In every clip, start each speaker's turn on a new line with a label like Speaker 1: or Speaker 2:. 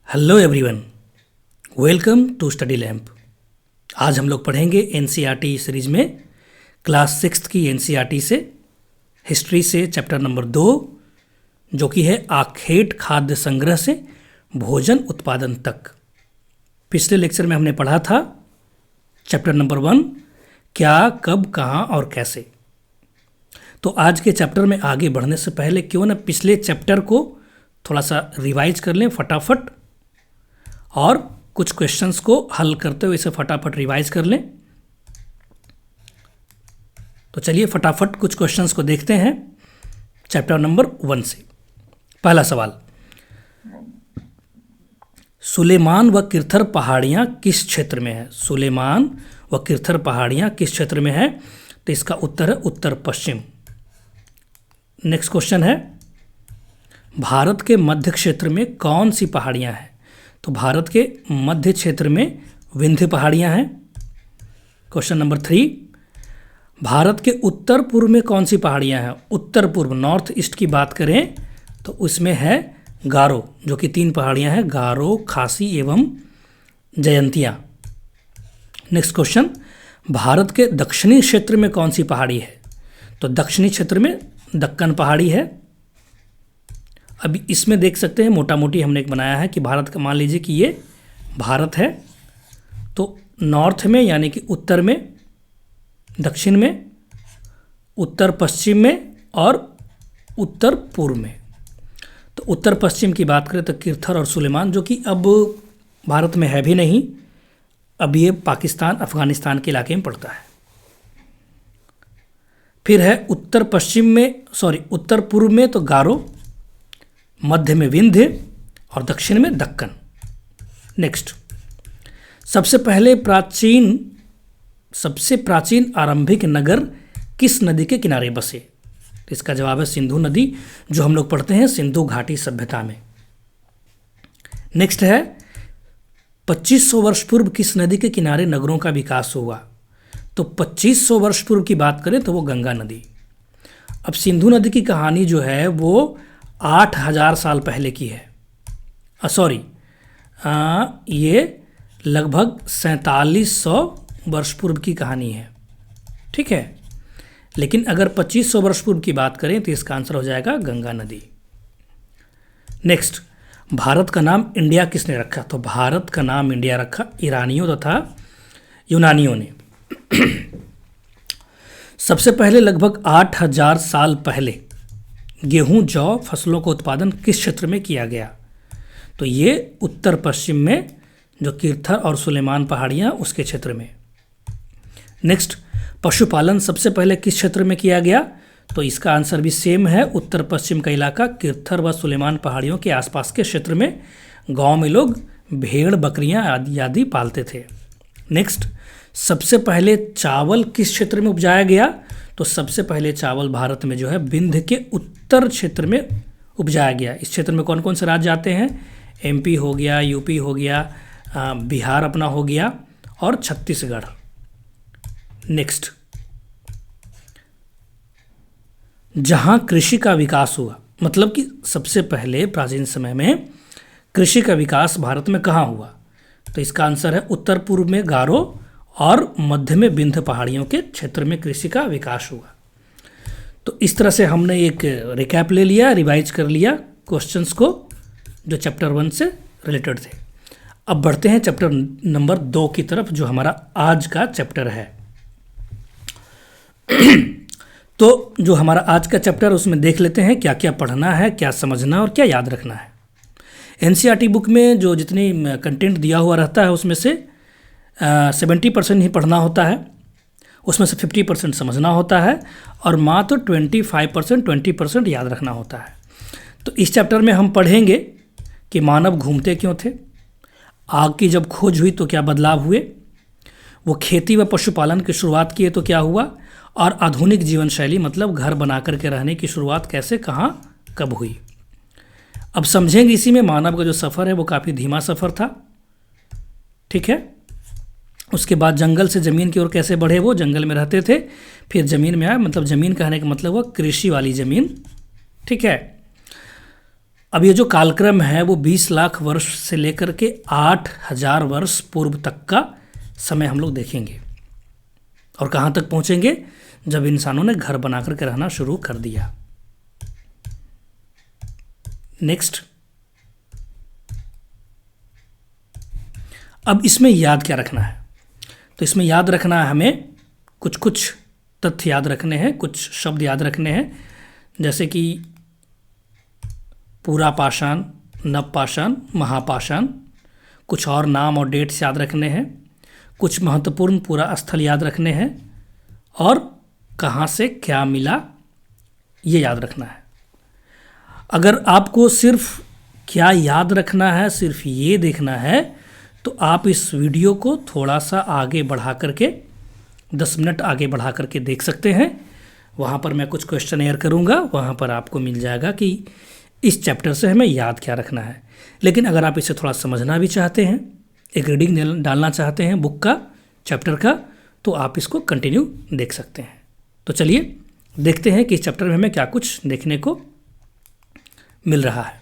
Speaker 1: Hello everyone, welcome to study lamp. आज हम लोग पढ़ेंगे एनसीईआरटी सीरीज में क्लास 6 की एनसीईआरटी से हिस्ट्री से चैप्टर नंबर 2 जो कि है आखेट खाद्य संग्रह से भोजन उत्पादन तक। पिछले लेक्चर में हमने पढ़ा था चैप्टर नंबर 1 क्या, कब, कहाँ और कैसे। तो आज के चैप्टर में आगे बढ़ने से पहले क्यों ना पिछले चैप्टर को थोड़ा सा रिवाइज कर लें फटाफट और कुछ क्वेश्चंस को हल करते हुए इसे फटाफट रिवाइज कर लें। तो चलिए फटाफट कुछ क्वेश्चंस को देखते हैं चैप्टर नंबर 1 से। पहला सवाल, सुलेमान व किरथर पहाड़ियाँ किस क्षेत्र में है? सुलेमान व किरथर पहाड़ियाँ किस क्षेत्र में है? तो इसका उत्तर है उत्तर पश्चिम। नेक्स्ट क्वेश्चन है, भारत के मध्य क्षेत्र में कौन सी पहाड़ियाँ हैं? तो भारत के मध्य क्षेत्र में विंध्य पहाड़ियाँ हैं। क्वेश्चन नंबर 3, भारत के उत्तर पूर्व में कौन सी पहाड़ियाँ हैं? उत्तर पूर्व नॉर्थ ईस्ट की बात करें तो उसमें है गारो, जो कि 3 पहाड़ियाँ हैं, गारो, खासी एवं जयंतिया। नेक्स्ट क्वेश्चन, भारत के दक्षिणी क्षेत्र में कौन सी पहाड़ी है? तो दक्षिणी क्षेत्र में दक्कन पहाड़ी है। अभी इसमें देख सकते हैं मोटा मोटी हमने एक बनाया है कि भारत का, मान लीजिए कि ये भारत है तो नॉर्थ में यानी कि उत्तर में, दक्षिण में, उत्तर पश्चिम में और उत्तर पूर्व में। तो उत्तर पश्चिम की बात करें तो किरथर और सुलेमान, जो कि अब भारत में है भी नहीं, अब ये पाकिस्तान अफगानिस्तान के इलाके में पड़ता है। फिर है उत्तर पूर्व में तो गारो, मध्य में विंध्य और दक्षिण में दक्कन। नेक्स्ट, सबसे प्राचीन आरंभिक नगर किस नदी के किनारे बसे? तो इसका जवाब है सिंधु नदी, जो हम लोग पढ़ते हैं सिंधु घाटी सभ्यता में। नेक्स्ट है, 2500 वर्ष पूर्व किस नदी के किनारे नगरों का विकास हुआ? तो 2500 वर्ष पूर्व की बात करें तो वो गंगा नदी। अब सिंधु नदी की कहानी जो है वो 8000 साल पहले की है। ये लगभग 4700 वर्ष पूर्व की कहानी है, ठीक है। लेकिन अगर 2500 वर्ष पूर्व की बात करें तो इसका आंसर हो जाएगा गंगा नदी। नेक्स्ट, भारत का नाम इंडिया किसने रखा? तो भारत का नाम इंडिया रखा ईरानियों तथा यूनानियों ने। सबसे पहले लगभग 8000 साल पहले गेहूं, जौ फसलों का उत्पादन किस क्षेत्र में किया गया? तो ये उत्तर पश्चिम में, जो किरथर और सुलेमान पहाड़ियाँ उसके क्षेत्र में। नेक्स्ट, पशुपालन सबसे पहले किस क्षेत्र में किया गया? तो इसका आंसर भी सेम है, उत्तर पश्चिम का इलाका, किरथर व सुलेमान पहाड़ियों के आसपास के क्षेत्र में। गांव में लोग भेड़, बकरियां आदि पालते थे। नेक्स्ट, सबसे पहले चावल किस क्षेत्र में उपजाया गया? तो सबसे पहले चावल भारत में जो है विंध्य के उत्तर क्षेत्र में उपजाया गया। इस क्षेत्र में कौन कौन से राज्य आते हैं? एमपी हो गया, यूपी हो गया, बिहार अपना हो गया और छत्तीसगढ़। नेक्स्ट, जहां कृषि का विकास हुआ, मतलब कि सबसे पहले प्राचीन समय में कृषि का विकास भारत में कहाँ हुआ? तो इसका आंसर है उत्तर पूर्व में गारो और मध्य में विंध्य पहाड़ियों के क्षेत्र में कृषि का विकास हुआ। तो इस तरह से हमने एक रिकैप ले लिया, रिवाइज कर लिया क्वेश्चंस को जो चैप्टर 1 से रिलेटेड थे। अब बढ़ते हैं चैप्टर नंबर 2 की तरफ, जो हमारा आज का चैप्टर है। तो जो हमारा आज का चैप्टर, उसमें देख लेते हैं क्या क्या पढ़ना है, क्या समझना और क्या याद रखना है। एनसीईआरटी बुक में जो जितनी कंटेंट दिया हुआ रहता है उसमें से 70% ही पढ़ना होता है, उसमें से 50% समझना होता है और मात्र 20% याद रखना होता है। तो इस चैप्टर में हम पढ़ेंगे कि मानव घूमते क्यों थे, आग की जब खोज हुई तो क्या बदलाव हुए, वो खेती व पशुपालन की शुरुआत किए तो क्या हुआ, और आधुनिक जीवन शैली मतलब घर बना करके रहने की शुरुआत कैसे, कहाँ, कब हुई। अब समझेंगे इसी में मानव का जो सफ़र है वो काफ़ी धीमा सफ़र था, ठीक है। उसके बाद जंगल से ज़मीन की ओर कैसे बढ़े, वो जंगल में रहते थे, फिर ज़मीन में आए, मतलब ज़मीन कहने का मतलब वो कृषि वाली ज़मीन, ठीक है। अब ये जो कालक्रम है वो 20 लाख वर्ष से लेकर के 8,000 वर्ष पूर्व तक का समय हम लोग देखेंगे। और कहाँ तक पहुँचेंगे? जब इंसानों ने घर बना करके रहना शुरू कर दिया। नेक्स्ट, अब इसमें याद क्या रखना है? तो इसमें याद रखना है हमें कुछ तथ्य याद रखने हैं, कुछ शब्द याद रखने हैं, जैसे कि पूरा पाषाण, नव पाषाण, महापाषाण। कुछ और नाम और डेट्स याद रखने हैं, कुछ महत्वपूर्ण पूरा स्थल याद रखने हैं, और कहाँ से क्या मिला ये याद रखना है। अगर आपको सिर्फ क्या याद रखना है, सिर्फ ये देखना है, तो आप इस वीडियो को थोड़ा सा आगे बढ़ा करके 10 मिनट आगे बढ़ा करके देख सकते हैं। वहाँ पर मैं कुछ क्वेश्चन एयर करूँगा, वहाँ पर आपको मिल जाएगा कि इस चैप्टर से हमें याद क्या रखना है। लेकिन अगर आप इसे थोड़ा समझना भी चाहते हैं, एक रीडिंग डालना चाहते हैं बुक का, चैप्टर का, तो आप इसको कंटिन्यू देख सकते हैं। तो चलिए देखते हैं कि इस चैप्टर में हमें क्या कुछ देखने को मिल रहा है।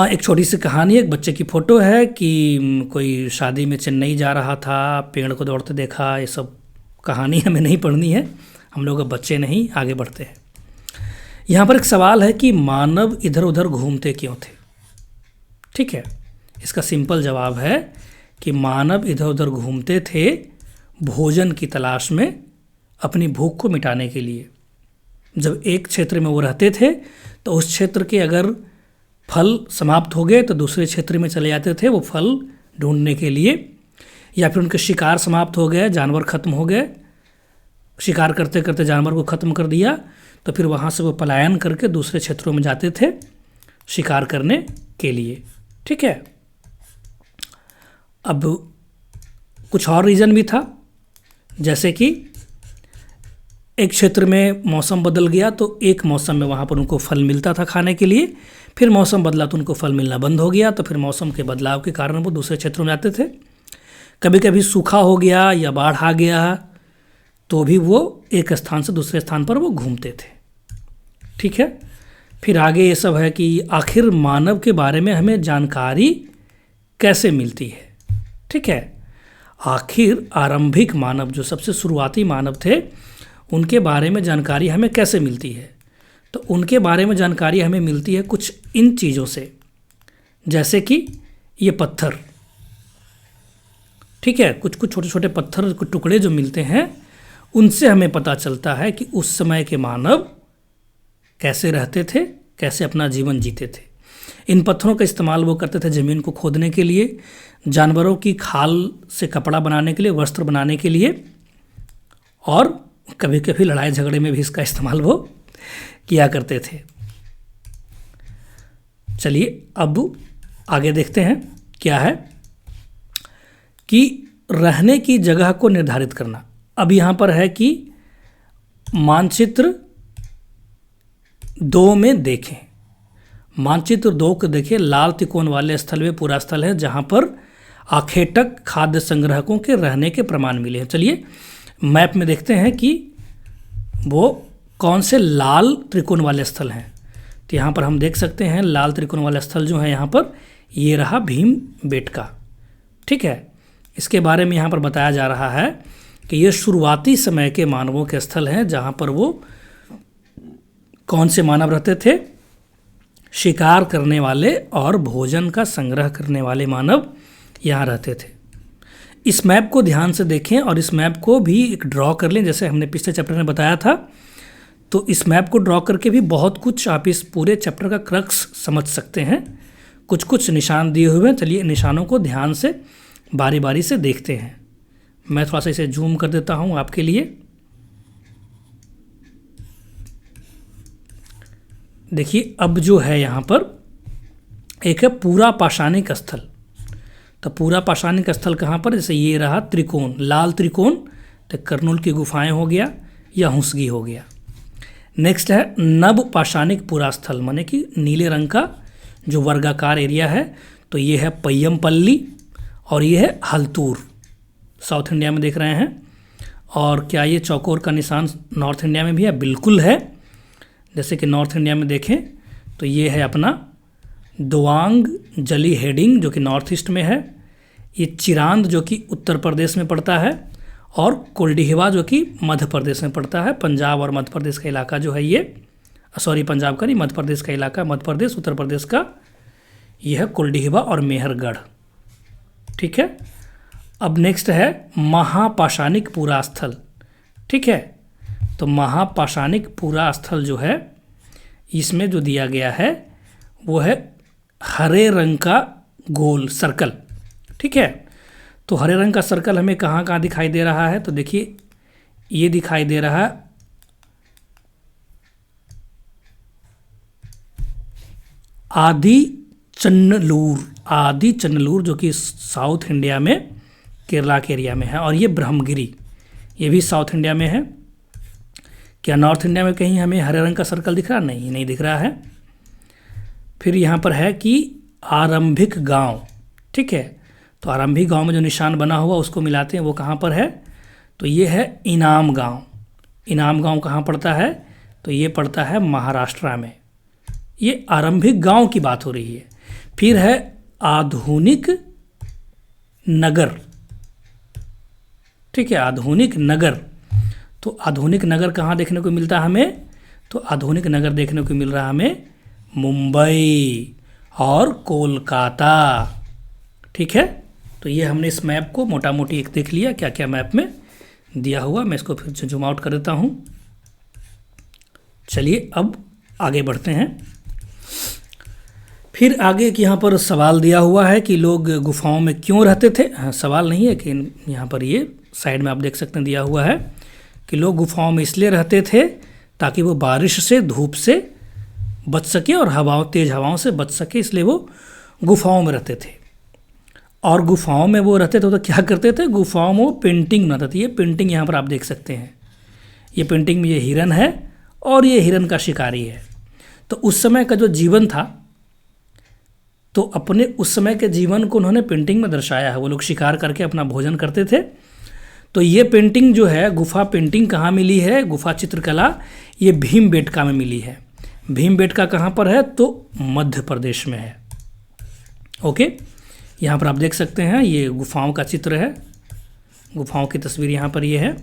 Speaker 1: एक छोटी सी कहानी, एक बच्चे की फ़ोटो है कि कोई शादी में चेन्नई जा रहा था, पेड़ को दौड़ते देखा। ये सब कहानी हमें नहीं पढ़नी है, हम लोग अब बच्चे नहीं, आगे बढ़ते हैं। यहाँ पर एक सवाल है कि मानव इधर उधर घूमते क्यों थे? ठीक है, इसका सिंपल जवाब है कि मानव इधर उधर घूमते थे भोजन की तलाश में, अपनी भूख को मिटाने के लिए। जब एक क्षेत्र में वो रहते थे तो उस क्षेत्र के अगर फल समाप्त हो गए तो दूसरे क्षेत्र में चले जाते थे वो फल ढूंढने के लिए, या फिर उनके शिकार समाप्त हो गए, जानवर ख़त्म हो गए, शिकार करते करते जानवर को ख़त्म कर दिया, तो फिर वहाँ से वो पलायन करके दूसरे क्षेत्रों में जाते थे शिकार करने के लिए। ठीक है, अब कुछ और रीज़न भी था, जैसे कि एक क्षेत्र में मौसम बदल गया तो एक मौसम में वहाँ पर उनको फल मिलता था खाने के लिए, फिर मौसम बदला तो उनको फल मिलना बंद हो गया, तो फिर मौसम के बदलाव के कारण वो दूसरे क्षेत्रों में जाते थे। कभी कभी सूखा हो गया या बाढ़ आ गया तो भी वो एक स्थान से दूसरे स्थान पर वो घूमते थे। ठीक है, फिर आगे ये सब है कि आखिर मानव के बारे में हमें जानकारी कैसे मिलती है। ठीक है, आखिर आरंभिक मानव, जो सबसे शुरुआती मानव थे, उनके बारे में जानकारी हमें कैसे मिलती है? तो उनके बारे में जानकारी हमें मिलती है कुछ इन चीज़ों से, जैसे कि ये पत्थर। ठीक है, कुछ कुछ छोटे छोटे पत्थर के टुकड़े जो मिलते हैं, उनसे हमें पता चलता है कि उस समय के मानव कैसे रहते थे, कैसे अपना जीवन जीते थे। इन पत्थरों का इस्तेमाल वो करते थे ज़मीन को खोदने के लिए, जानवरों की खाल से कपड़ा बनाने के लिए, वस्त्र बनाने के लिए, और कभी कभी लड़ाई झगड़े में भी इसका इस्तेमाल वो किया करते थे। चलिए अब आगे देखते हैं क्या है कि रहने की जगह को निर्धारित करना। अब यहाँ पर है कि मानचित्र 2 में देखें, मानचित्र 2 को देखें, लाल त्रिकोण वाले स्थल में पूरा स्थल है जहाँ पर आखेटक खाद्य संग्राहकों के रहने के प्रमाण मिले हैं। चलिए मैप में देखते हैं कि वो कौन से लाल त्रिकोण वाले स्थल हैं। तो यहाँ पर हम देख सकते हैं लाल त्रिकोण वाला स्थल जो है यहाँ पर, ये रहा भीमबेटका। ठीक है, इसके बारे में यहाँ पर बताया जा रहा है कि ये शुरुआती समय के मानवों के स्थल हैं, जहाँ पर वो कौन से मानव रहते थे? शिकार करने वाले और भोजन का संग्रह करने वाले मानव यहाँ रहते थे। इस मैप को ध्यान से देखें और इस मैप को भी एक ड्रॉ कर लें, जैसे हमने पिछले चैप्टर में बताया था। तो इस मैप को ड्रॉ करके भी बहुत कुछ आप इस पूरे चैप्टर का क्रक्स समझ सकते हैं। कुछ कुछ निशान दिए हुए हैं, चलिए निशानों को ध्यान से बारी बारी से देखते हैं। मैं थोड़ा सा इसे जूम कर देता हूँ आपके लिए। देखिए अब जो है यहाँ पर एक है पूरा पाषाणिक स्थल। तो पूरा पाषाणिक स्थल कहाँ पर? जैसे ये रहा त्रिकोण, लाल त्रिकोण, तो कर्नूल की गुफाएं हो गया या हुंसगी हो गया। नेक्स्ट है नव पाषाणिक पूरा स्थल, माने कि नीले रंग का जो वर्गाकार एरिया है। तो ये है पय्यमपल्ली और ये है हल्तूर, साउथ इंडिया में देख रहे हैं। और क्या ये चौकोर का निशान नॉर्थ इंडिया में भी है? बिल्कुल है। जैसे कि नॉर्थ इंडिया में देखें तो ये है अपना दोआंग जली हेडिंग जो कि नॉर्थ ईस्ट में है, ये चिरांद जो कि उत्तर प्रदेश में पड़ता है, और कोल्डिहिवा जो कि मध्य प्रदेश में पड़ता है। पंजाब और मध्य प्रदेश का इलाका जो है ये, सॉरी पंजाब का नहीं, मध्य प्रदेश का इलाका, मध्य प्रदेश उत्तर प्रदेश का, यह है कोल्डिहिवा और मेहरगढ़। ठीक है। अब नेक्स्ट है महापाषाणिक पुरा स्थल। ठीक है, तो महापाषाणिक पुरा स्थल जो है इसमें जो दिया गया है वो है हरे रंग का गोल सर्कल। ठीक है, तो हरे रंग का सर्कल हमें कहाँ कहाँ दिखाई दे रहा है, तो देखिए ये दिखाई दे रहा है आदि चन्नलूर जो कि साउथ इंडिया में केरला के एरिया में है, और ये ब्रह्मगिरी ये भी साउथ इंडिया में है। क्या नॉर्थ इंडिया में कहीं हमें हरे रंग का सर्कल दिख रहा? नहीं दिख रहा है। फिर यहाँ पर है कि आरंभिक गांव। ठीक है, तो आरंभिक गांव में जो निशान बना हुआ उसको मिलाते हैं, वो कहाँ पर है, तो ये है इनाम गांव। इनाम गांव कहाँ पड़ता है, तो ये पड़ता है महाराष्ट्र में। ये आरंभिक गांव की बात हो रही है। फिर है आधुनिक नगर। ठीक है, आधुनिक नगर, तो आधुनिक नगर कहाँ देखने को मिलता है हमें, तो आधुनिक नगर देखने को मिल रहा हमें मुंबई और कोलकाता। ठीक है, तो ये हमने इस मैप को मोटा मोटी एक देख लिया क्या क्या मैप में दिया हुआ। मैं इसको फिर से जूम आउट कर देता हूँ। चलिए अब आगे बढ़ते हैं। फिर आगे कि यहाँ पर सवाल दिया हुआ है कि लोग गुफाओं में क्यों रहते थे। हाँ, सवाल नहीं है कि यहाँ पर ये साइड में आप देख सकते हैं दिया हुआ है कि लोग गुफाओं में इसलिए रहते थे ताकि वो बारिश से धूप से बच सके और तेज़ हवाओं से बच सके, इसलिए वो गुफाओं में रहते थे। और गुफाओं में वो रहते थे तो क्या करते थे, गुफाओं में वो पेंटिंग बनाते थे। ये पेंटिंग यहाँ पर आप देख सकते हैं, ये पेंटिंग में ये हिरन है और ये हिरन का शिकारी है। तो उस समय का जो जीवन था, तो अपने उस समय के जीवन को उन्होंने पेंटिंग में दर्शाया है। वो लोग शिकार करके अपना भोजन करते थे। तो ये पेंटिंग जो है, गुफा पेंटिंग कहाँ मिली है, गुफा चित्रकला, ये भीमबेटका में मिली है। भीमबेटका कहाँ पर है, तो मध्य प्रदेश में है। ओके, यहाँ पर आप देख सकते हैं ये गुफाओं का चित्र है, गुफाओं की तस्वीर यहाँ पर ये है।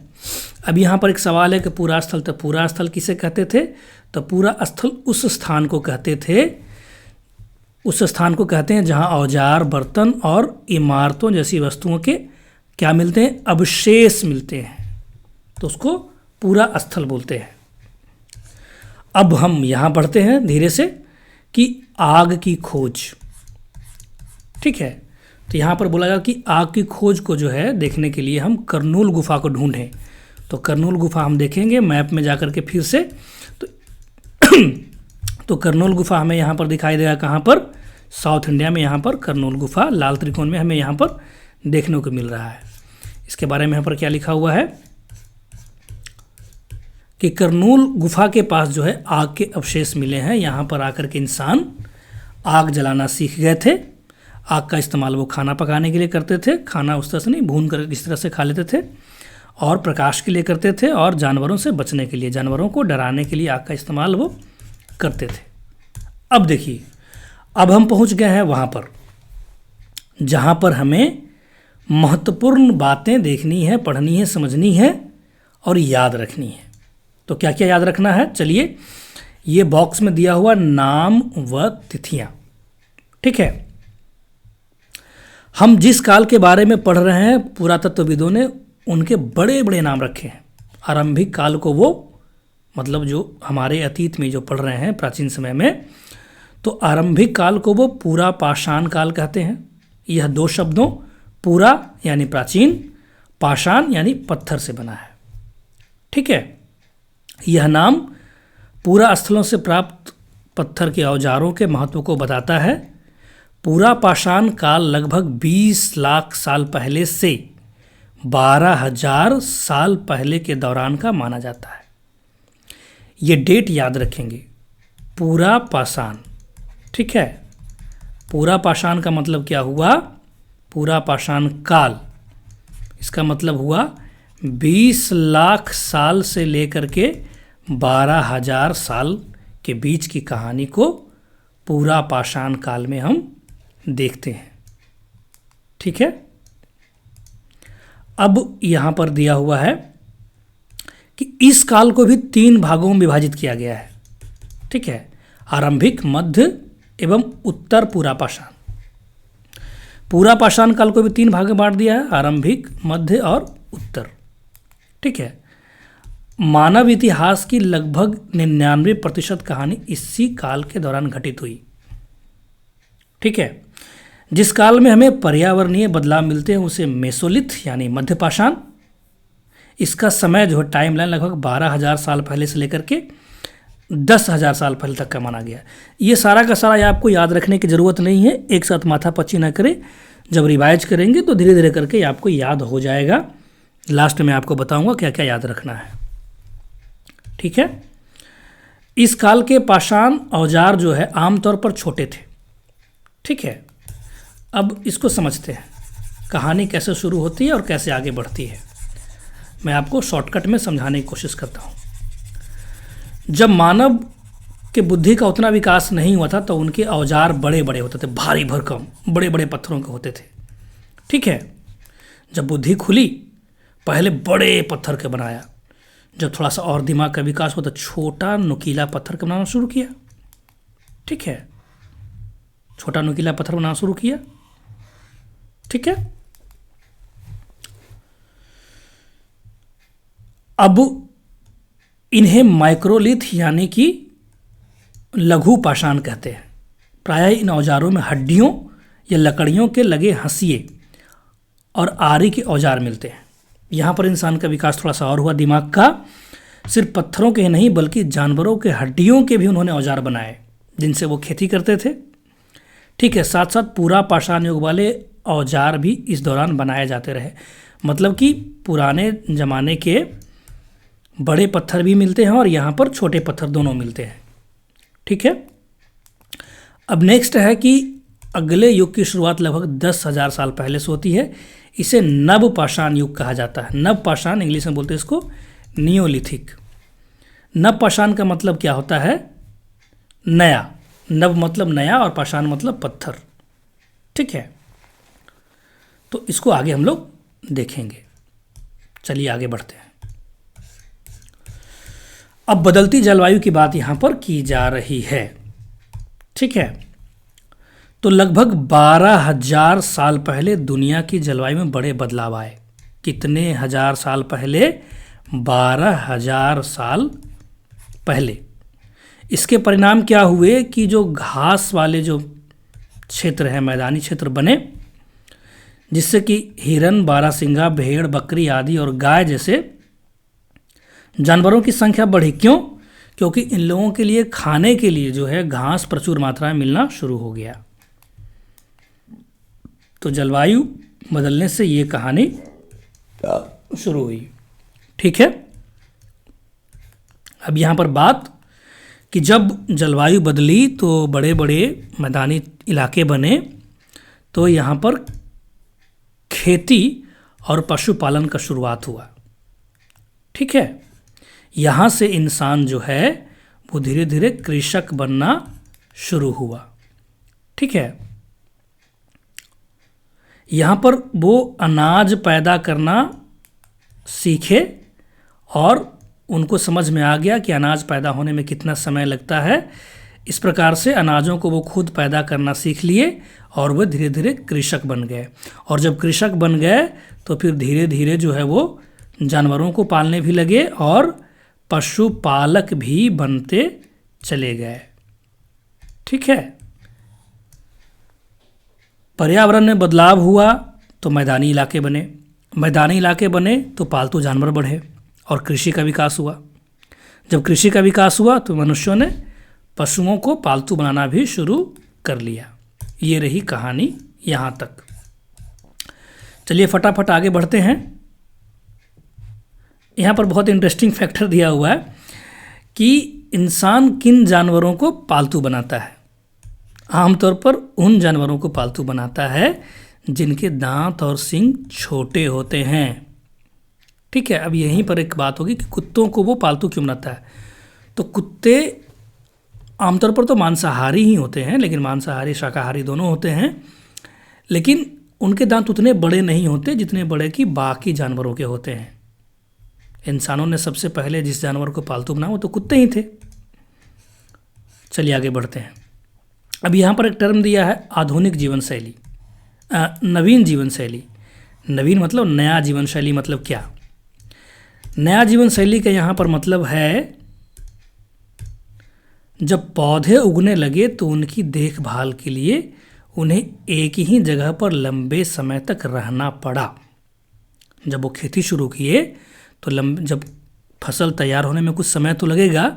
Speaker 1: अब यहाँ पर एक सवाल है कि पूरा स्थल, तो पूरा स्थल किसे कहते थे, तो पूरा स्थल उस स्थान को कहते थे, उस स्थान को कहते हैं जहाँ औजार, बर्तन और इमारतों जैसी वस्तुओं के क्या मिलते हैं, अवशेष मिलते हैं, तो उसको पूरा स्थल बोलते हैं। अब हम यहाँ पढ़ते हैं धीरे से कि आग की खोज। ठीक है, तो यहाँ पर बोला गया कि आग की खोज को जो है देखने के लिए हम करनूल गुफा को ढूंढें। तो करनूल गुफा हम देखेंगे मैप में जाकर के फिर से। तो करनूल गुफा हमें यहाँ पर दिखाई देगा, कहाँ पर, साउथ इंडिया में। यहाँ पर करनूल गुफा लाल त्रिकोण में हमें यहाँ पर देखने को मिल रहा है। इसके बारे में यहाँ पर क्या लिखा हुआ है कि करनूल गुफा के पास जो है आग के अवशेष मिले हैं। यहाँ पर आकर के इंसान आग जलाना सीख गए थे। आग का इस्तेमाल वो खाना पकाने के लिए करते थे, खाना उस तरह से नहीं, भून कर इस तरह से खा लेते थे, और प्रकाश के लिए करते थे, और जानवरों से बचने के लिए, जानवरों को डराने के लिए आग का इस्तेमाल वो करते थे। अब देखिए, अब हम पहुंच गए हैं वहाँ पर जहाँ पर हमें महत्वपूर्ण बातें देखनी है, पढ़नी है, समझनी है और याद रखनी है। तो क्या क्या याद रखना है, चलिए ये बॉक्स में दिया हुआ नाम व तिथियां। ठीक है, हम जिस काल के बारे में पढ़ रहे हैं पुरातत्वविदों ने उनके बड़े बड़े नाम रखे हैं। आरंभिक काल को वो मतलब जो हमारे अतीत में जो पढ़ रहे हैं प्राचीन समय में, तो आरंभिक काल को वो पूरा पाषाण काल कहते हैं। यह दो शब्दों पूरा यानी प्राचीन, पाषाण यानी पत्थर से बना है। ठीक है, यह नाम पूरा स्थलों से प्राप्त पत्थर के औजारों के महत्व को बताता है। पूरा पाषाण काल लगभग 20 लाख साल पहले से 12,000 साल पहले के दौरान का माना जाता है। ये डेट याद रखेंगे, पूरा पाषाण। ठीक है, पूरा पाषाण का मतलब क्या हुआ, पूरा पाषाण काल, इसका मतलब हुआ 20 लाख साल से लेकर के 12,000 साल के बीच की कहानी को पूरा पाषाण काल में हम देखते हैं। ठीक है, अब यहाँ पर दिया हुआ है कि इस काल को भी 3 भागों में विभाजित किया गया है। ठीक है, आरंभिक, मध्य एवं उत्तर पूरा पाषाण। पूरा पाषाण काल को भी 3 भाग में बांट दिया है, आरंभिक, मध्य और उत्तर। ठीक है, मानव इतिहास की लगभग 99% कहानी इसी काल के दौरान घटित हुई। ठीक है, जिस काल में हमें पर्यावरणीय बदलाव मिलते हैं उसे मेसोलिथ यानी मध्य पाषाण। इसका समय जो है टाइमलाइन लगभग 12,000 साल पहले से लेकर के 10,000 साल पहले तक का माना गया। ये सारा का सारा आपको याद रखने की ज़रूरत नहीं है, एक साथ माथापच्ची ना करें। जब रिवाइज करेंगे तो धीरे धीरे करके आपको याद हो जाएगा। लास्ट में आपको बताऊंगा क्या क्या याद रखना है। ठीक है, इस काल के पाषाण औजार जो है आमतौर पर छोटे थे। ठीक है, अब इसको समझते हैं, कहानी कैसे शुरू होती है और कैसे आगे बढ़ती है। मैं आपको शॉर्टकट में समझाने की कोशिश करता हूँ। जब मानव के बुद्धि का उतना विकास नहीं हुआ था तो उनके औजार बड़े बड़े होते थे, भारी भरकम बड़े बड़े पत्थरों के होते थे। ठीक है, जब बुद्धि खुली पहले बड़े पत्थर के बनाया, जब थोड़ा सा और दिमाग का विकास हुआ तो छोटा नुकीला पत्थर का बनाना शुरू किया। ठीक है, छोटा नुकीला पत्थर बनाना शुरू किया। ठीक है, अब इन्हें माइक्रोलिथ यानी कि लघु पाषाण कहते हैं। प्रायः इन औजारों में हड्डियों या लकड़ियों के लगे हंसिए और आरी के औजार मिलते हैं। यहाँ पर इंसान का विकास थोड़ा सा और हुआ, दिमाग का। सिर्फ पत्थरों के ही नहीं बल्कि जानवरों के हड्डियों के भी उन्होंने औजार बनाए जिनसे वो खेती करते थे। ठीक है, साथ साथ पूरा पाषाण युग वाले औजार भी इस दौरान बनाए जाते रहे। मतलब कि पुराने ज़माने के बड़े पत्थर भी मिलते हैं और यहाँ पर छोटे पत्थर दोनों मिलते हैं। ठीक है, अब नेक्स्ट है कि अगले युग की शुरुआत लगभग 10,000 साल पहले से होती है। इसे नव पाषाण युग कहा जाता है। नव पाषाण इंग्लिश में बोलते हैं इसको नियोलिथिक। नव पाषाण का मतलब क्या होता है? नया। नव मतलब नया और पाषाण मतलब पत्थर। ठीक है, तो इसको आगे हम लोग देखेंगे। चलिए आगे बढ़ते हैं। अब बदलती जलवायु की बात यहाँ पर की जा रही है। ठीक है, तो लगभग 12,000 साल पहले दुनिया की जलवायु में बड़े बदलाव आए। कितने हजार साल पहले? 12,000 साल पहले। इसके परिणाम क्या हुए कि जो घास वाले जो क्षेत्र हैं, मैदानी क्षेत्र बने, जिससे कि हिरन, बारहसिंगा, भेड़, बकरी आदि और गाय जैसे जानवरों की संख्या बढ़ी। क्यों? क्योंकि इन लोगों के लिए खाने के लिए जो है घास प्रचुर मात्रा में मिलना शुरू हो गया। तो जलवायु बदलने से ये कहानी शुरू हुई। ठीक है, अब यहाँ पर बात कि जब जलवायु बदली तो बड़े बड़े मैदानी इलाके बने, तो यहाँ पर खेती और पशुपालन का शुरुआत हुआ। ठीक है, यहाँ से इंसान जो है वो धीरे धीरे कृषक बनना शुरू हुआ। ठीक है, यहाँ पर वो अनाज पैदा करना सीखे और उनको समझ में आ गया कि अनाज पैदा होने में कितना समय लगता है। इस प्रकार से अनाजों को वो खुद पैदा करना सीख लिए और वो धीरे धीरे कृषक बन गए। और जब कृषक बन गए तो फिर धीरे धीरे जो है वो जानवरों को पालने भी लगे और पशुपालक भी बनते चले गए। ठीक है, पर्यावरण में बदलाव हुआ तो मैदानी इलाके बने, मैदानी इलाके बने तो पालतू जानवर बढ़े और कृषि का विकास हुआ। जब कृषि का विकास हुआ तो मनुष्यों ने पशुओं को पालतू बनाना भी शुरू कर लिया। ये रही कहानी यहाँ तक। चलिए फटाफट आगे बढ़ते हैं। यहाँ पर बहुत इंटरेस्टिंग फैक्टर दिया हुआ है कि इंसान किन जानवरों को पालतू बनाता है। आमतौर पर उन जानवरों को पालतू बनाता है जिनके दांत और सींग छोटे होते हैं। ठीक है, अब यहीं पर एक बात होगी कि कुत्तों को वो पालतू क्यों बनाता है। तो कुत्ते आमतौर पर तो मांसाहारी ही होते हैं, लेकिन मांसाहारी शाकाहारी दोनों होते हैं, लेकिन उनके दांत उतने बड़े नहीं होते जितने बड़े कि बाकी जानवरों के होते हैं। इंसानों ने सबसे पहले जिस जानवर को पालतू बनाया वो तो कुत्ते ही थे। चलिए आगे बढ़ते हैं। अब यहाँ पर एक टर्म दिया है आधुनिक जीवन शैली, नवीन जीवन शैली। नवीन मतलब नया जीवन शैली, मतलब क्या? नया जीवन शैली का यहाँ पर मतलब है जब पौधे उगने लगे तो उनकी देखभाल के लिए उन्हें एक ही जगह पर लंबे समय तक रहना पड़ा। जब वो खेती शुरू किए तो जब फसल तैयार होने में कुछ समय तो लगेगा,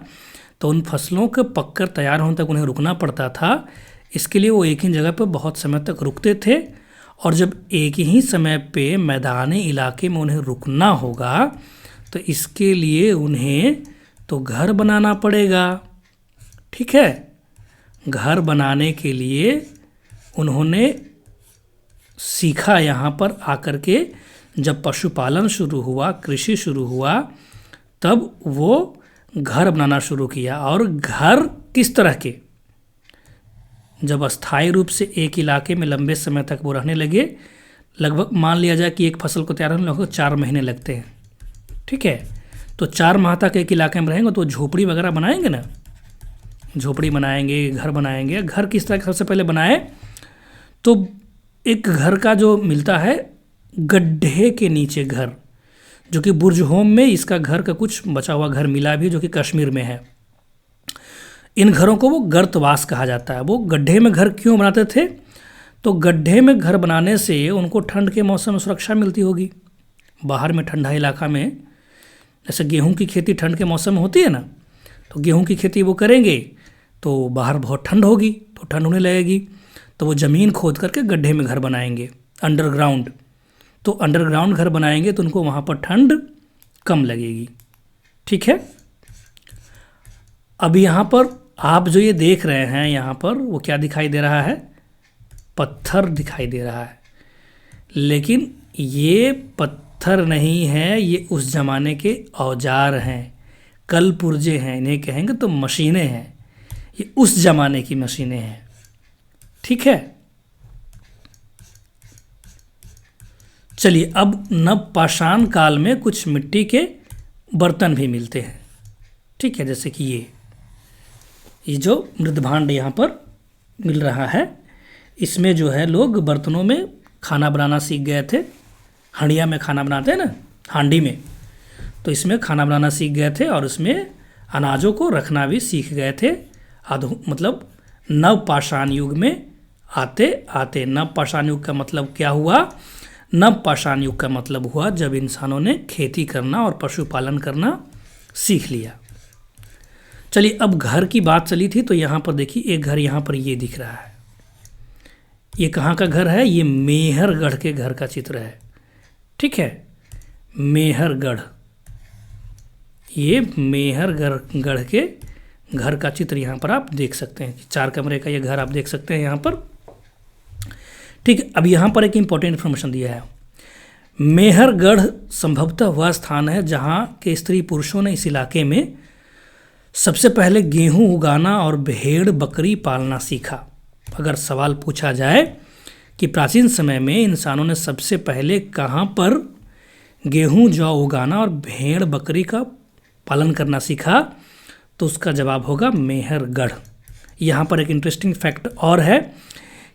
Speaker 1: तो उन फसलों के पककर तैयार होने तक उन्हें रुकना पड़ता था। इसके लिए वो एक ही जगह पर बहुत समय तक रुकते थे, और जब एक ही समय पे मैदानी इलाके में उन्हें रुकना होगा तो इसके लिए उन्हें तो घर बनाना पड़ेगा। ठीक है, घर बनाने के लिए उन्होंने सीखा यहाँ पर आकर के। जब पशुपालन शुरू हुआ, कृषि शुरू हुआ, तब वो घर बनाना शुरू किया। और घर किस तरह के? जब अस्थायी रूप से एक इलाके में लंबे समय तक वो रहने लगे, लगभग मान लिया जाए कि एक फसल को तैयार होने लगभग 4 महीने लगते हैं। ठीक है, तो 4 माह तक एक इलाके में रहेंगे तो झोपड़ी वगैरह बनाएंगे ना, झोपड़ी बनाएंगे, घर बनाएंगे। घर किस तरह सबसे पहले बनाए तो एक घर का जो मिलता है गड्ढे के नीचे घर, जो कि बुर्ज होम में इसका घर का कुछ बचा हुआ घर मिला भी, जो कि कश्मीर में है। इन घरों को वो गर्तवास कहा जाता है। वो गड्ढे में घर क्यों बनाते थे? तो गड्ढे में घर बनाने से उनको ठंड के मौसम में सुरक्षा मिलती होगी। बाहर में ठंडा इलाका में, जैसे गेहूं की खेती ठंड के मौसम में होती है ना, तो गेहूं की खेती वो करेंगे तो बाहर बहुत ठंड होगी, तो ठंड होने लगेगी, तो वो ज़मीन खोद करके गड्ढे में घर बनाएंगे अंडरग्राउंड। तो अंडरग्राउंड घर बनाएंगे तो उनको वहाँ पर ठंड कम लगेगी। ठीक है, अब यहाँ पर आप जो ये देख रहे हैं, यहाँ पर वो क्या दिखाई दे रहा है? पत्थर दिखाई दे रहा है, लेकिन ये पत्थर नहीं है, ये उस ज़माने के औजार हैं, कल पुर्जे हैं, इन्हें कहेंगे तो मशीनें हैं। ये उस ज़माने की मशीनें हैं। ठीक है, चलिए अब नवपाषाण काल में कुछ मिट्टी के बर्तन भी मिलते हैं। ठीक है, जैसे कि ये जो मृदभांड यहाँ पर मिल रहा है, इसमें जो है लोग बर्तनों में खाना बनाना सीख गए थे। हंडिया में खाना बनाते हैं ना, हांडी में, तो इसमें खाना बनाना सीख गए थे और इसमें अनाजों को रखना भी सीख गए थे। मतलब नवपाषाण युग में आते आते। नवपाषाण युग का मतलब क्या हुआ? नवपाषाण युग का मतलब हुआ जब इंसानों ने खेती करना और पशुपालन करना सीख लिया। चलिए अब घर की बात चली थी, तो यहाँ पर देखिए एक घर यहाँ पर ये दिख रहा है। ये कहाँ का घर है? ये मेहरगढ़ के घर का चित्र है। ठीक है, मेहरगढ़, ये मेहरगढ़ के घर का चित्र यहाँ पर आप देख सकते हैं। 4 कमरे का ये घर आप देख सकते हैं यहाँ पर। ठीक है, अब यहाँ पर एक इम्पोर्टेंट इन्फॉर्मेशन दिया है। मेहरगढ़ संभवतः वह स्थान है जहाँ के स्त्री पुरुषों ने इस इलाके में सबसे पहले गेहूं उगाना और भेड़ बकरी पालना सीखा। अगर सवाल पूछा जाए कि प्राचीन समय में इंसानों ने सबसे पहले कहाँ पर गेहूं जौ उगाना और भेड़ बकरी का पालन करना सीखा, तो उसका जवाब होगा मेहरगढ़। यहाँ पर एक इंटरेस्टिंग फैक्ट और है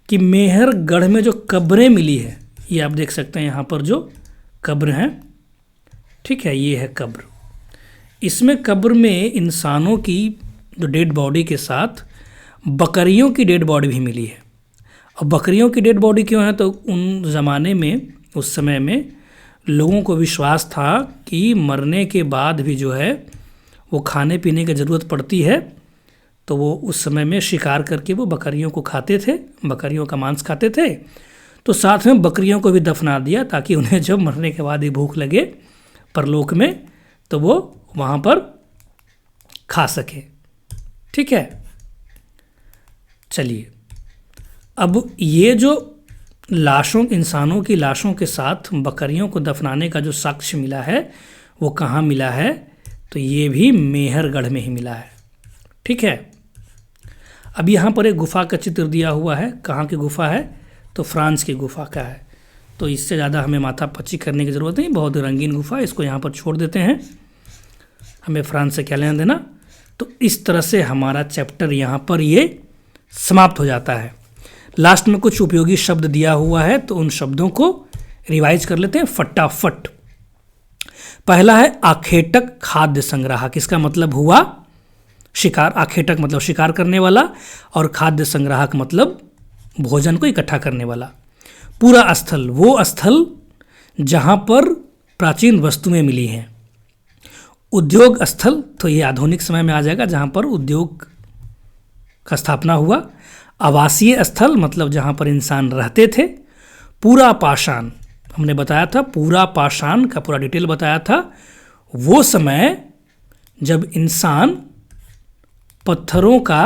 Speaker 1: कि मेहरगढ़ में जो कब्रें मिली है, ये आप देख सकते हैं यहाँ पर जो कब्र हैं। ठीक है, ये है कब्र। इसमें कब्र में इंसानों की जो डेड बॉडी के साथ बकरियों की डेड बॉडी भी मिली है। और बकरियों की डेड बॉडी क्यों है? तो उन ज़माने में, उस समय में लोगों को विश्वास था कि मरने के बाद भी जो है वो खाने पीने की ज़रूरत पड़ती है, तो वो उस समय में शिकार करके वो बकरियों को खाते थे, बकरियों का मांस खाते थे। तो साथ में बकरियों को भी दफना दिया ताकि उन्हें जब मरने के बाद ही भूख लगे परलोक में, तो वो वहाँ पर खा सके। ठीक है, चलिए अब ये जो लाशों, इंसानों की लाशों के साथ बकरियों को दफनाने का जो साक्ष्य मिला है, वो कहाँ मिला है? तो ये भी मेहरगढ़ में ही मिला है। ठीक है, अब यहाँ पर एक गुफा का चित्र दिया हुआ है, कहाँ की गुफा है, तो फ्रांस की गुफा का है। तो इससे ज़्यादा हमें माथा पच्ची करने की ज़रूरत नहीं, बहुत रंगीन गुफा, इसको यहाँ पर छोड़ देते हैं, हमें फ्रांस से क्या लेना देना। तो इस तरह से हमारा चैप्टर यहाँ पर ये समाप्त हो जाता है। लास्ट में कुछ उपयोगी शब्द दिया हुआ है, तो उन शब्दों को रिवाइज कर लेते हैं फटाफट। पहला है आखेटक खाद्य संग्राहक, इसका मतलब हुआ शिकार। आखेटक मतलब शिकार करने वाला, और खाद्य संग्राहक मतलब भोजन को इकट्ठा करने वाला। पूरा स्थल, वो स्थल जहाँ पर प्राचीन वस्तुएं मिली हैं। उद्योग स्थल, तो ये आधुनिक समय में आ जाएगा, जहाँ पर उद्योग का स्थापना हुआ। आवासीय स्थल मतलब जहाँ पर इंसान रहते थे। पूरा पाषाण, हमने बताया था, पूरा पाषाण का पूरा डिटेल बताया था। वो समय जब इंसान पत्थरों का,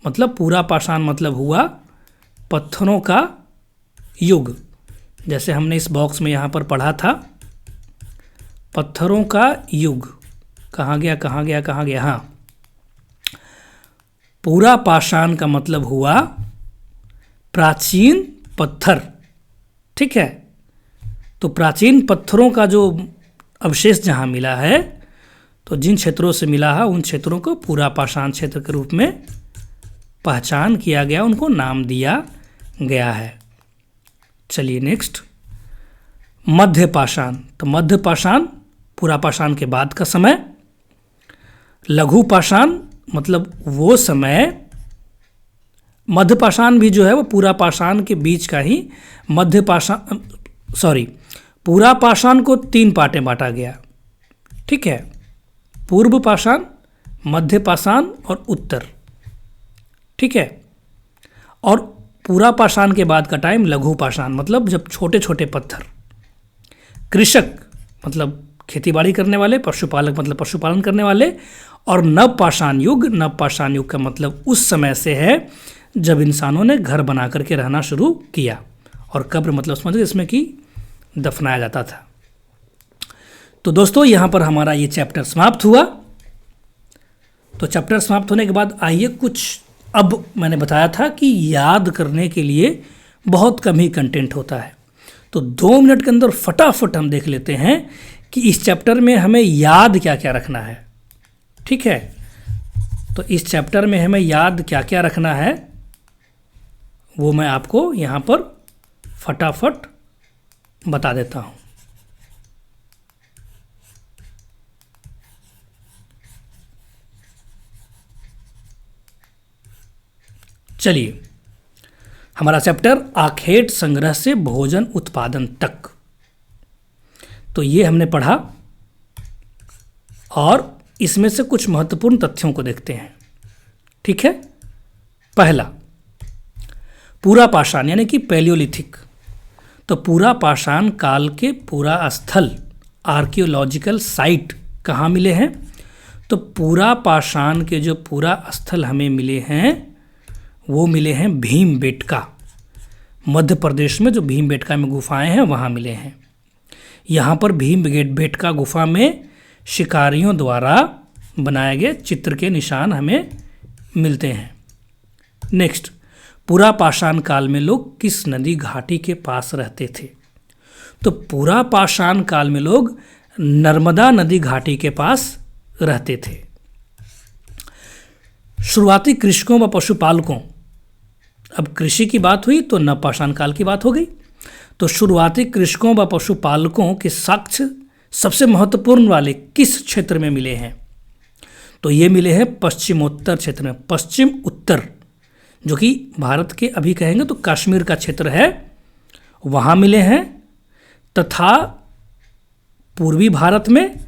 Speaker 1: मतलब पूरा पाषाण मतलब हुआ पत्थरों का युग। जैसे हमने इस बॉक्स में यहाँ पर पढ़ा था, पत्थरों का युग कहाँ गया कहाँ गया कहाँ गया, हाँ, पूरा पाषाण का मतलब हुआ प्राचीन पत्थर। ठीक है, तो प्राचीन पत्थरों का जो अवशेष जहाँ मिला है, तो जिन क्षेत्रों से मिला है उन क्षेत्रों को पूरा पाषाण क्षेत्र के रूप में पहचान किया गया, उनको नाम दिया गया है। चलिए नेक्स्ट, मध्य पाषाण। तो मध्य पाषाण पूरा पाषाण के बाद का समय। लघु पाषाण मतलब वो समय, मध्य पाषाण भी जो है वो पूरा पाषाण के बीच का ही। मध्य पाषाण, सॉरी, पूरा पाषाण को 3 पार्ट में बांटा गया। ठीक है, पूर्व पाषाण, मध्य पाषाण और उत्तर। ठीक है, और पूरा पाषाण के बाद का टाइम लघु पाषाण, मतलब जब छोटे छोटे पत्थर। कृषक मतलब खेतीबाड़ी करने वाले, पशुपालक मतलब पशुपालन करने वाले, और नव पाषाण युग। नव पाषाण युग का मतलब उस समय से है जब इंसानों ने घर बना करके रहना शुरू किया, और कब्र मतलब समझ गए, इसमें कि दफनाया जाता था। तो दोस्तों यहाँ पर हमारा ये चैप्टर समाप्त हुआ। तो चैप्टर समाप्त होने के बाद आइए कुछ, अब मैंने बताया था कि याद करने के लिए बहुत कम ही कंटेंट होता है, तो 2 मिनट के अंदर फटाफट हम देख लेते हैं कि इस चैप्टर में हमें याद क्या क्या रखना है। ठीक है, तो इस चैप्टर में हमें याद क्या क्या रखना है वो मैं आपको यहाँ पर फटाफट बता देता हूँ। चलिए, हमारा चैप्टर आखेट संग्रह से भोजन उत्पादन तक, तो ये हमने पढ़ा, और इसमें से कुछ महत्वपूर्ण तथ्यों को देखते हैं। ठीक है, पहला, पूरा पाषाण यानी कि पैलियोलिथिक। तो पूरा पाषाण काल के पूरा स्थल, आर्कियोलॉजिकल साइट कहाँ मिले हैं, तो पूरा पाषाण के जो पूरा स्थल हमें मिले हैं वो मिले हैं भीमबेटका, मध्य प्रदेश में जो भीमबेटका में गुफाएं हैं वहाँ मिले हैं। यहाँ पर भीमबेटका गुफा में शिकारियों द्वारा बनाए गए चित्र के निशान हमें मिलते हैं। नेक्स्ट, पूरा पाषाण काल में लोग किस नदी घाटी के पास रहते थे, तो पूरा पाषाण काल में लोग नर्मदा नदी घाटी के पास रहते थे। शुरुआती कृषकों व पशुपालकों, अब कृषि की बात हुई तो नवपाषाण काल की बात हो गई। तो शुरुआती कृषकों व पशुपालकों के साक्ष्य सबसे महत्वपूर्ण वाले किस क्षेत्र में मिले हैं, तो ये मिले हैं पश्चिमोत्तर क्षेत्र में। पश्चिम उत्तर जो कि भारत के अभी कहेंगे तो कश्मीर का क्षेत्र है, वहाँ मिले हैं, तथा पूर्वी भारत में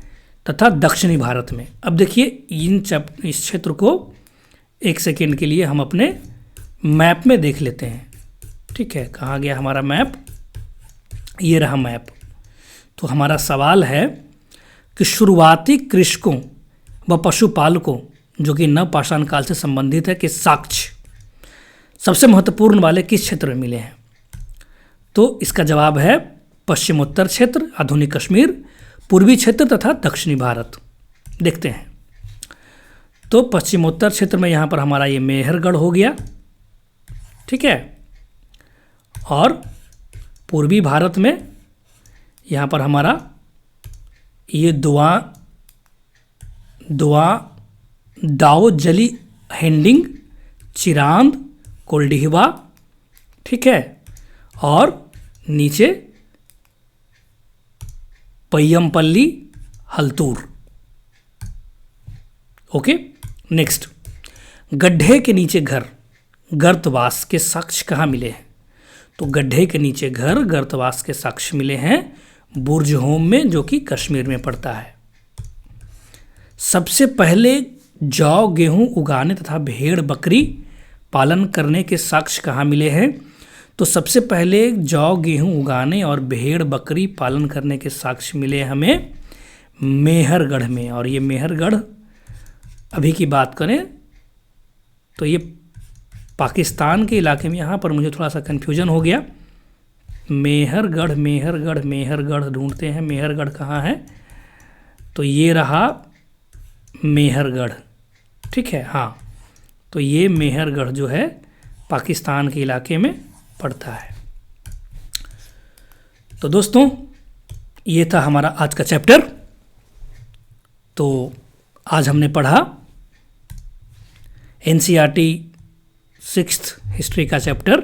Speaker 1: तथा दक्षिणी भारत में। अब देखिए इस क्षेत्र को एक सेकेंड के लिए हम अपने मैप में देख लेते हैं। ठीक है, कहाँ गया हमारा मैप, ये रहा मैप। तो हमारा सवाल है कि शुरुआती कृषकों व पशुपालकों जो कि नवपाषाण काल से संबंधित है के साक्ष्य सबसे महत्वपूर्ण वाले किस क्षेत्र में मिले हैं, तो इसका जवाब है पश्चिमोत्तर क्षेत्र, आधुनिक कश्मीर, पूर्वी क्षेत्र तथा दक्षिणी भारत। देखते हैं। तो पश्चिमोत्तर क्षेत्र में यहाँ पर हमारा ये मेहरगढ़ हो गया, ठीक है। और पूर्वी भारत में यहाँ पर हमारा ये दाओजली हेंडिंग, चिरांद, कोल्डिहवा, ठीक है। और नीचे पय्यमपल्ली, हल्तूर। ओके, नेक्स्ट, गड्ढे के नीचे घर, गर्तवास के साक्ष्य कहाँ मिले हैं? तो गड्ढे के नीचे घर, गर्तवास के साक्ष्य मिले हैं बुर्जहोम में, जो कि कश्मीर में पड़ता है। सबसे पहले जौ गेहूं उगाने तथा भेड़ बकरी पालन करने के साक्ष्य कहाँ मिले हैं? तो सबसे पहले जौ गेहूं उगाने और भेड़ बकरी पालन करने के साक्ष्य मिले हमें मेहरगढ़ में। और ये मेहरगढ़ अभी की बात करें तो ये पाकिस्तान के इलाके में, यहाँ पर मुझे थोड़ा सा कन्फ्यूजन हो गया। मेहरगढ़ मेहरगढ़ मेहरगढ़ ढूंढते हैं, मेहरगढ़ कहाँ है? तो ये रहा मेहरगढ़, ठीक है। हाँ, तो ये मेहरगढ़ जो है पाकिस्तान के इलाके में पड़ता है। तो दोस्तों, ये था हमारा आज का चैप्टर। तो आज हमने पढ़ा एनसीईआरटी 6th हिस्ट्री का चैप्टर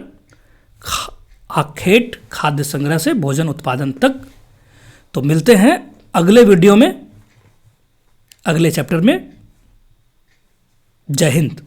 Speaker 1: आखेट खाद्य संग्रह से भोजन उत्पादन तक। तो मिलते हैं अगले वीडियो में, अगले चैप्टर में। जय हिंद।